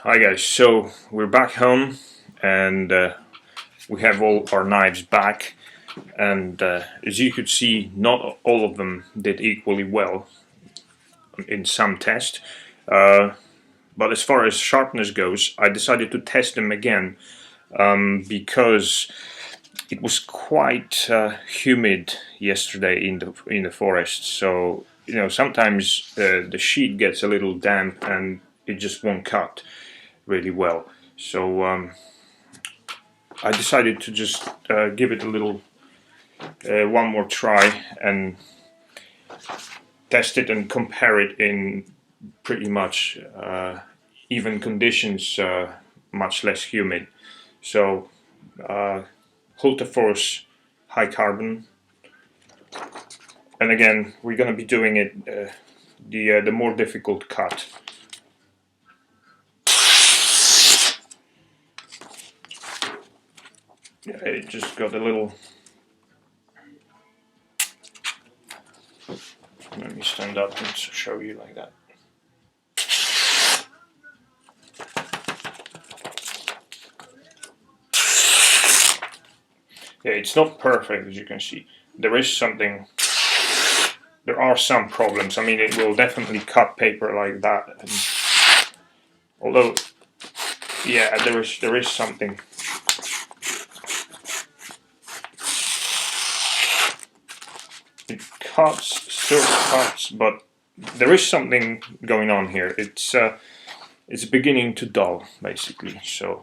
Hi guys, so we're back home and we have all our knives back, and as you could see, not all of them did equally well in some test, but as far as sharpness goes, I decided to test them again because it was quite humid yesterday in the forest. So sometimes the sheet gets a little damp and it just won't cut really well. So I decided to just give it a little one more try and test it and compare it in pretty much even conditions, much less humid. So Hultafors high carbon, and again we're going to be doing it the more difficult cut. It just got a little. Let me stand up and show you like that. Yeah, it's not perfect, as you can see. There are some problems. I mean, it will definitely cut paper like that. And although, yeah, there is something. It cuts, still cuts, but there is something going on here. It's beginning to dull, basically. So,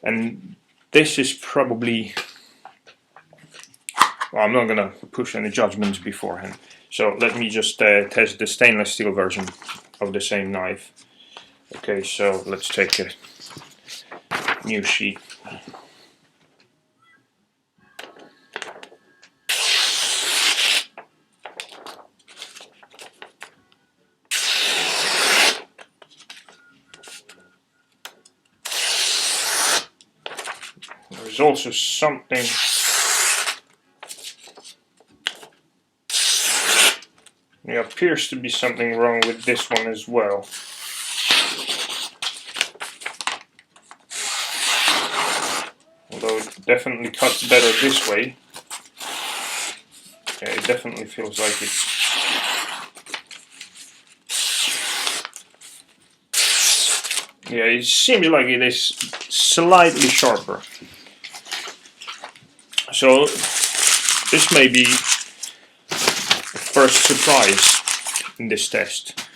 and this is probably. Well, I'm not gonna push any judgments beforehand. So let me just test the stainless steel version of the same knife. Okay, so let's take a new sheet. There's also something. There appears to be something wrong with this one as well. Although it definitely cuts better this way. Yeah, it definitely feels like it's. Yeah, it seems like it is slightly sharper. So this may be first surprise in this test.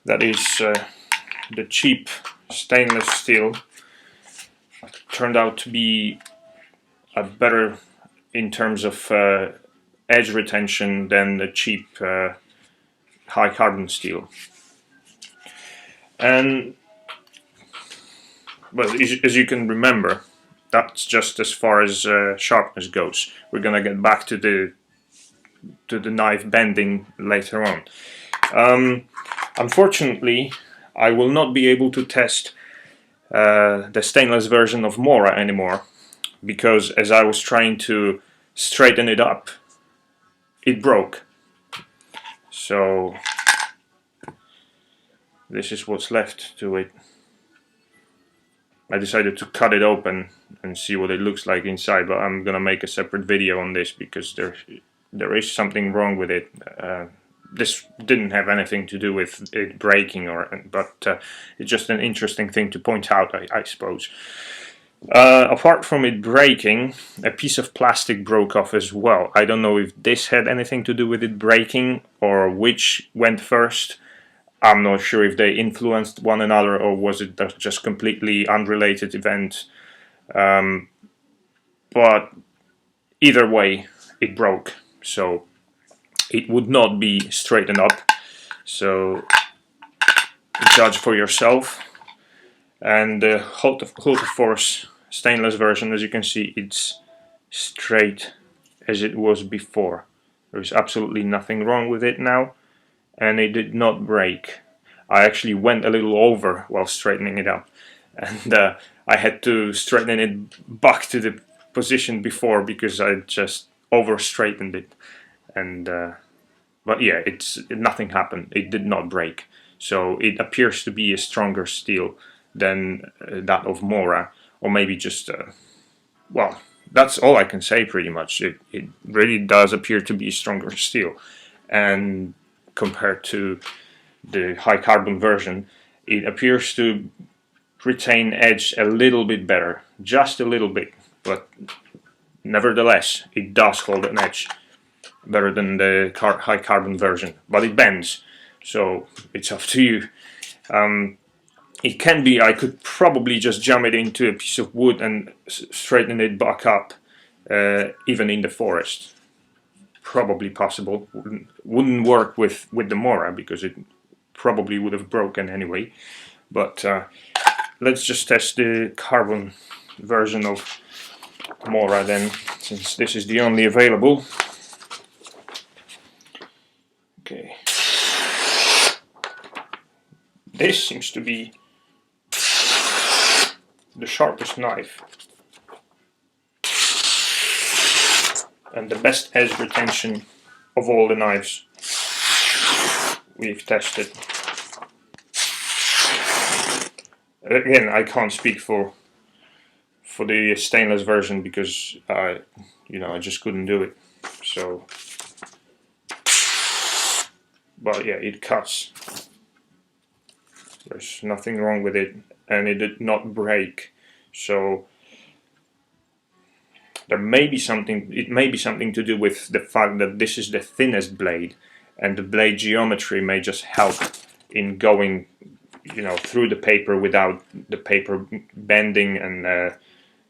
That is the cheap stainless steel turned out to be better in terms of edge retention than the cheap high carbon steel. And but as you can remember, that's just as far as sharpness goes. We're gonna get back to the knife bending later on. Unfortunately, I will not be able to test the stainless version of Mora anymore, because as I was trying to straighten it up, it broke. So this is what's left to it. I decided to cut it open and see what it looks like inside, but I'm gonna make a separate video on this because there is something wrong with it. This didn't have anything to do with it breaking, but it's just an interesting thing to point out, I suppose. Apart from it breaking, a piece of plastic broke off as well. I don't know if this had anything to do with it breaking or which went first. I'm not sure if they influenced one another or was it just completely unrelated event. But either way, it broke. So it would not be straightened up. So judge for yourself. And the Hultafors stainless version, as you can see, it's straight as it was before. There is absolutely nothing wrong with it now, and it did not break. I actually went a little over while straightening it up, and I had to straighten it back to the position before because I just over straightened it. And but yeah, nothing happened. It did not break. So it appears to be a stronger steel than that of Mora, or maybe just well, that's all I can say pretty much. It really does appear to be stronger steel, and compared to the high carbon version, it appears to retain edge a little bit better, just a little bit, but nevertheless it does hold an edge better than the high carbon version, but it bends, so it's up to you. It can be, I could probably just jam it into a piece of wood and straighten it back up, even in the forest. Probably possible. Wouldn't work with the Mora because it probably would have broken anyway. But let's just test the carbon version of Mora then, since this is the only available. Okay. This seems to be the sharpest knife and the best edge retention of all the knives we've tested. Again, I can't speak for the stainless version because I just couldn't do it. So, but yeah, it cuts. There's nothing wrong with it, and it did not break. So there may be something. It may be something to do with the fact that this is the thinnest blade, and the blade geometry may just help in going, through the paper without the paper bending and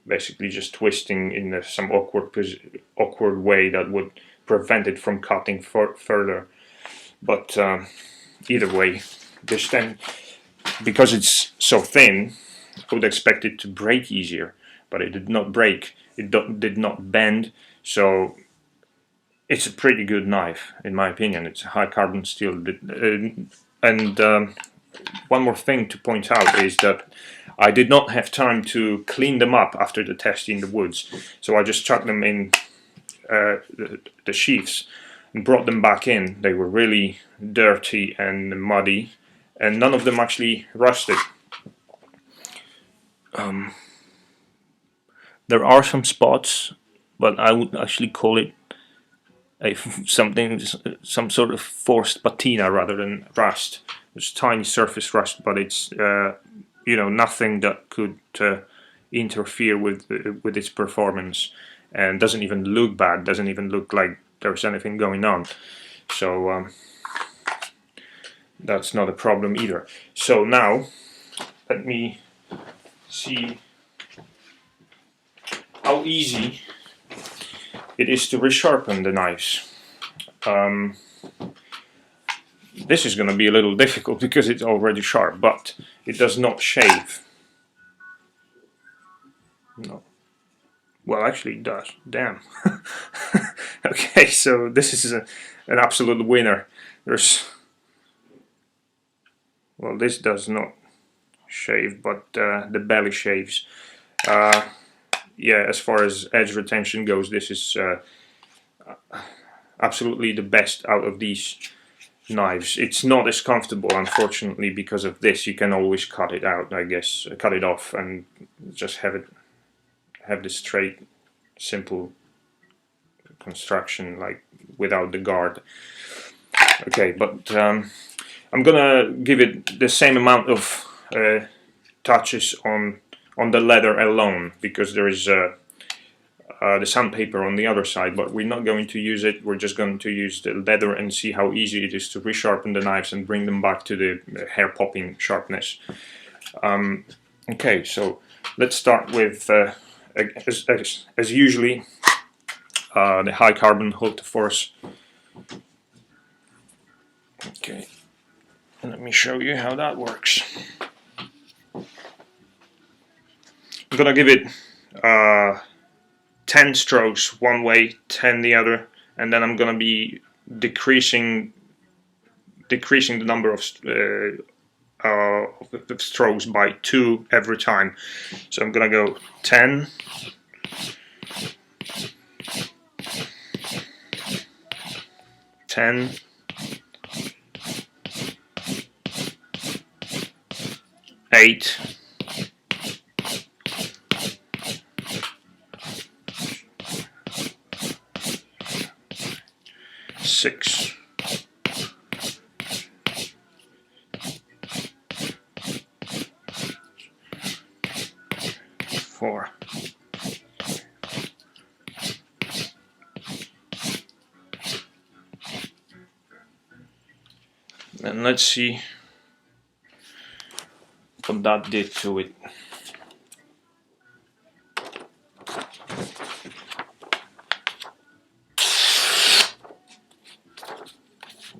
basically just twisting in some awkward way that would prevent it from cutting further. But either way, this then, because it's so thin, I would expect it to break easier, but it did not break. It did not bend, so it's a pretty good knife in my opinion. It's a high carbon steel, and one more thing to point out is that I did not have time to clean them up after the test in the woods, so I just chucked them in the sheaths and brought them back in. They were really dirty and muddy, and none of them actually rusted. There are some spots, but I would actually call it some sort of forced patina rather than rust. There's tiny surface rust, but it's nothing that could interfere with its performance, and doesn't even look bad. Doesn't even look like there's anything going on. So that's not a problem either. So now let me see how easy it is to resharpen the knives. This is going to be a little difficult because it's already sharp, but it does not shave. No. Well, actually it does. Damn. Okay, so this is an absolute winner. Well, this does not shave, but the belly shaves. Yeah, as far as edge retention goes, this is absolutely the best out of these knives. It's not as comfortable, unfortunately, because of this. You can always cut it out, I guess, cut it off and just have the straight, simple construction, like without the guard. Okay, but I'm gonna give it the same amount of touches on the leather alone, because there is the sandpaper on the other side, but we're not going to use it. We're just going to use the leather and see how easy it is to resharpen the knives and bring them back to the hair popping sharpness. Okay, so let's start with as usually the high carbon Hultafors. Okay, let me show you how that works. I'm gonna give it 10 strokes one way, 10 the other, and then I'm gonna be decreasing the number of strokes by 2 every time. So I'm gonna go 10, 10, 8, 6. 4. And let's see what that did to it.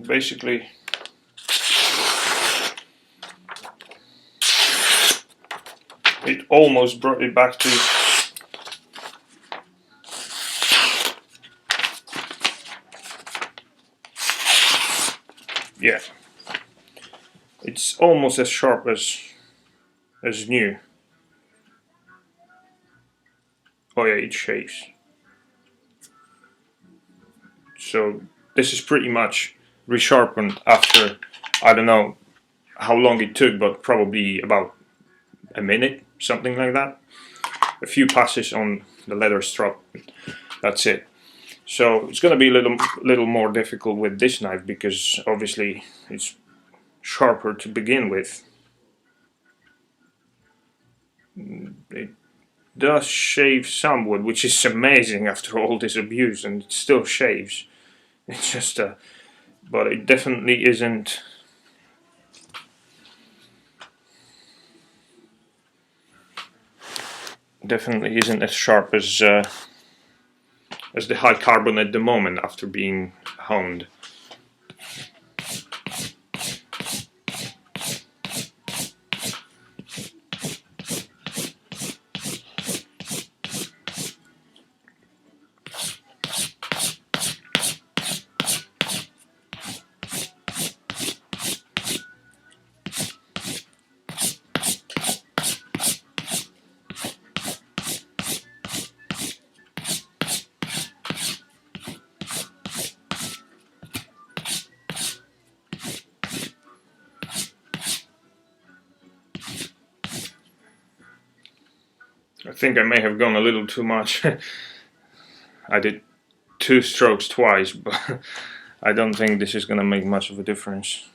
Basically, it almost brought it back to yeah. It's almost as sharp as new. Oh yeah, it shaves. So this is pretty much resharpened after, I don't know how long it took, but probably about a minute, something like that. A few passes on the leather strap, that's it. So it's going to be a little more difficult with this knife because obviously it's sharper to begin with. It does shave somewhat, which is amazing after all this abuse, and it still shaves. It's just but it definitely isn't. Definitely isn't as sharp as the high carbon at the moment after being honed. I think I may have gone a little too much. I did 2 strokes twice, but I don't think this is gonna make much of a difference.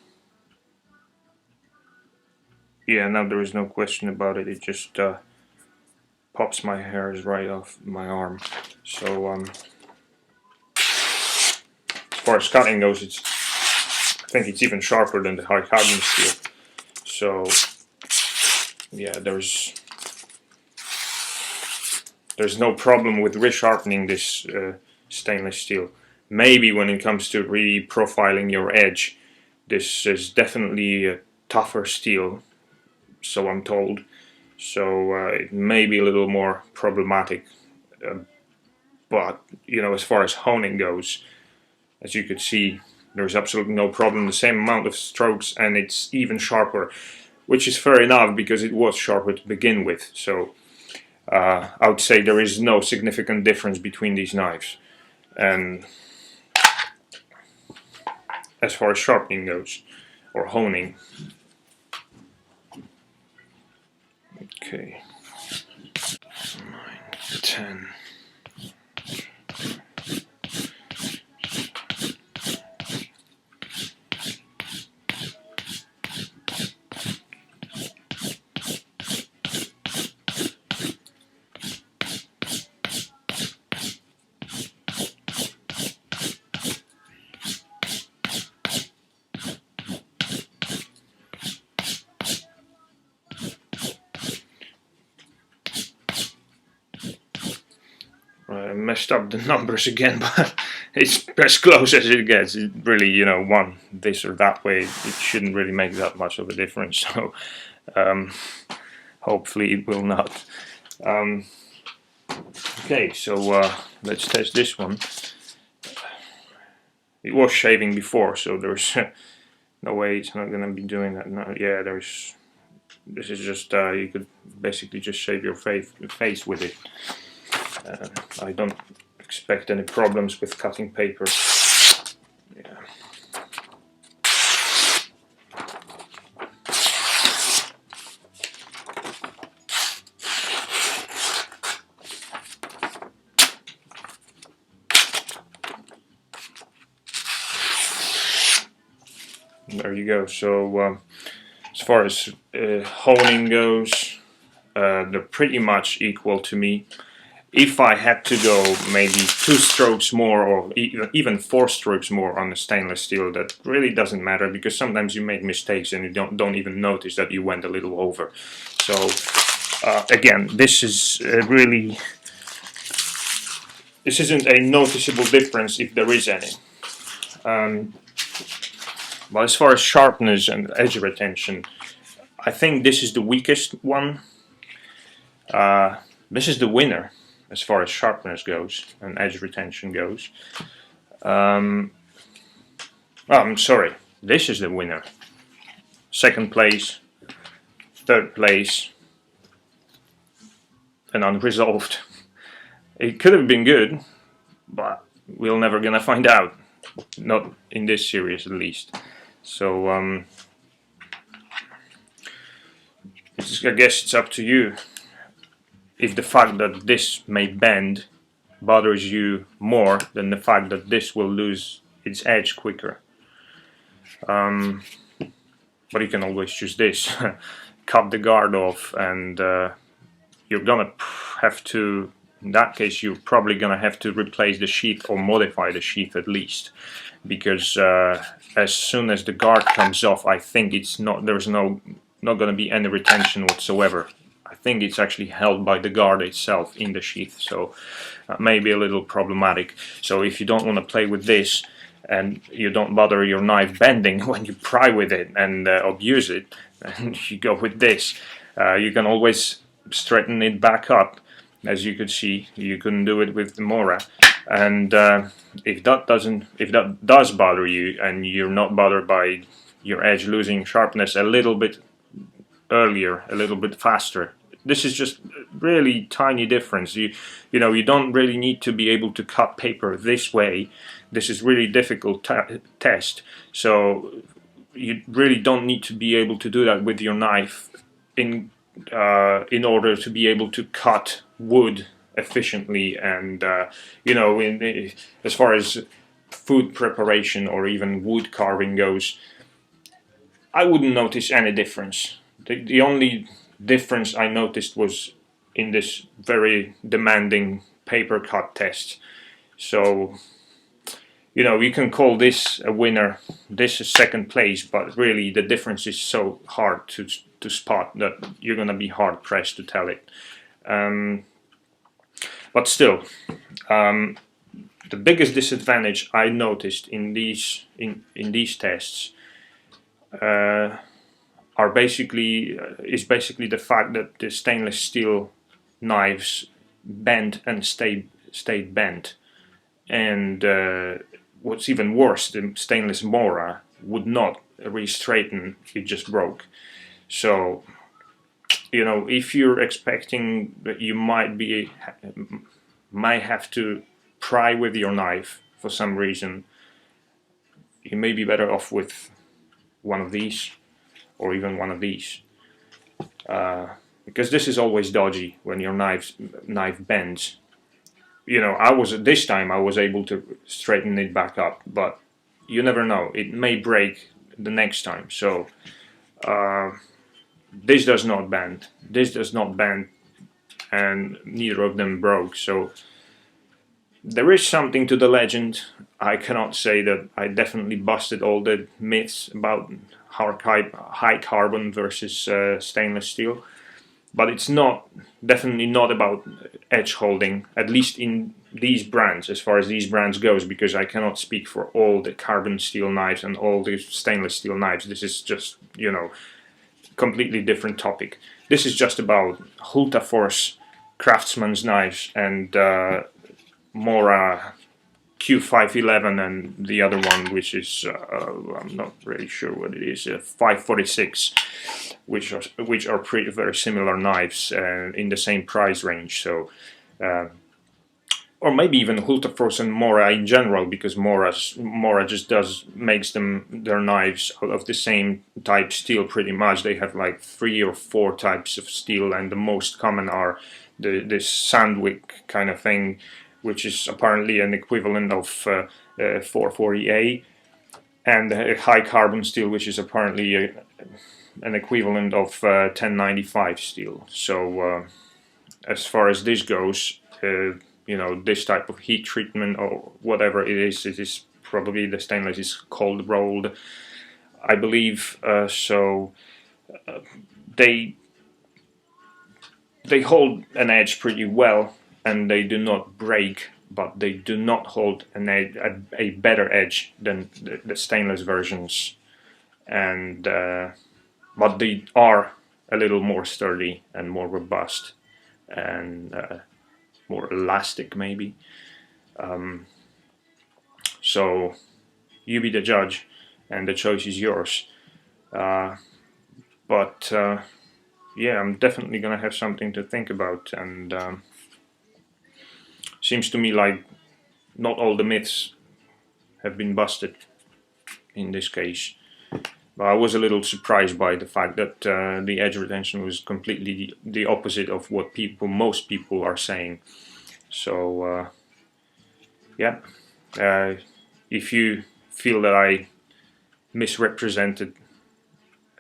Yeah, now there is no question about it. It just pops my hairs right off my arm. So as far as cutting goes, I think it's even sharper than the high carbon steel. So yeah, there's no problem with resharpening this stainless steel. Maybe when it comes to really profiling your edge, this is definitely a tougher steel, so I'm told. So it may be a little more problematic. But you know, as far as honing goes, as you could see, there's absolutely no problem. The same amount of strokes, and it's even sharper, which is fair enough because it was sharper to begin with. So I would say there is no significant difference between these knives. And as far as sharpening goes, or honing. Okay. 9, 10. I messed up the numbers again, but it's as close as it gets. It really, you know, one this or that way, it shouldn't really make that much of a difference. So hopefully it will not. Okay, so let's test this one. It was shaving before, so there's no way it's not going to be doing that now. Yeah, this is just, you could basically just shave your face with it. I don't expect any problems with cutting paper. Yeah. there you go. So as far as honing goes, they're pretty much equal to me. If I had to go maybe 2 strokes more, or even 4 strokes more on the stainless steel, that really doesn't matter, because sometimes you make mistakes and you don't even notice that you went a little over. So again, this is this isn't a noticeable difference if there is any. But as far as sharpness and edge retention, I think this is the weakest one. This is the winner as far as sharpness goes and edge retention goes. Oh, I'm sorry, this is the winner. Second place, third place, and unresolved. It could have been good, but we're never gonna find out. Not in this series, at least. So I guess it's up to you. If the fact that this may bend bothers you more than the fact that this will lose its edge quicker. But you can always choose this. Cut the guard off, and you're gonna have to, in that case, you're probably gonna have to replace the sheath or modify the sheath at least, because as soon as the guard comes off, I think there's not gonna be any retention whatsoever. I think it's actually held by the guard itself in the sheath, so may be a little problematic. So if you don't want to play with this, and you don't bother your knife bending when you pry with it and abuse it, and you go with this, you can always straighten it back up. As you could see, you couldn't do it with the Mora, and if that does bother you, and you're not bothered by your edge losing sharpness a little bit earlier, a little bit faster, this is just really tiny difference. You know, you don't really need to be able to cut paper this way. This is really difficult test, so you really don't need to be able to do that with your knife in order to be able to cut wood efficiently. And you know, as far as food preparation or even wood carving goes, I wouldn't notice any difference. The only difference I noticed was in this very demanding paper cut test. So, you know, you can call this a winner, this is second place, but really the difference is so hard to spot that you're gonna be hard pressed to tell it. But still, the biggest disadvantage I noticed in these tests is basically the fact that the stainless steel knives bent and stayed bent, and what's even worse, the stainless Mora would not re-straighten, it just broke. So, you know, if you're expecting that you might have to pry with your knife for some reason, you may be better off with one of these, or even one of these, because this is always dodgy when your knife bends. You know, this time I was able to straighten it back up, but you never know, it may break the next time. So this does not bend, and neither of them broke. So there is something to the legend. I cannot say that I definitely busted all the myths about high carbon versus stainless steel, but it's definitely not about edge holding, at least in these brands, as far as these brands goes, because I cannot speak for all the carbon steel knives and all the stainless steel knives. This is just, you know, completely different topic. This is just about Hultafors, Craftsman's knives, and Mora Q511, and the other one, which is I'm not really sure what it is, 546, which are very similar knives in the same price range. So or maybe even Hultafors and Mora in general, because Mora just makes their knives out of the same type steel pretty much. They have like 3 or 4 types of steel, and the most common are this sandwick kind of thing, which is apparently an equivalent of 440A, and a high carbon steel, which is apparently an equivalent of 1095 steel. So as far as this goes, you know, this type of heat treatment or whatever it is probably, the stainless is cold rolled, I believe. So they hold an edge pretty well, and they do not break, but they do not hold an edge, a better edge than the stainless versions, and but they are a little more sturdy and more robust and more elastic maybe. So you be the judge, and the choice is yours. But yeah, I'm definitely gonna have something to think about, and seems to me like not all the myths have been busted in this case. But I was a little surprised by the fact that the edge retention was completely the opposite of what most people are saying. So yeah, if you feel that I misrepresented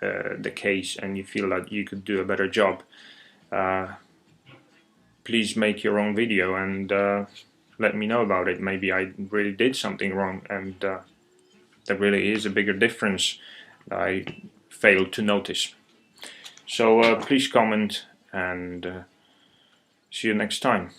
the case and you feel that you could do a better job, please make your own video and let me know about it. Maybe I really did something wrong, and there really is a bigger difference I failed to notice. So please comment, and see you next time.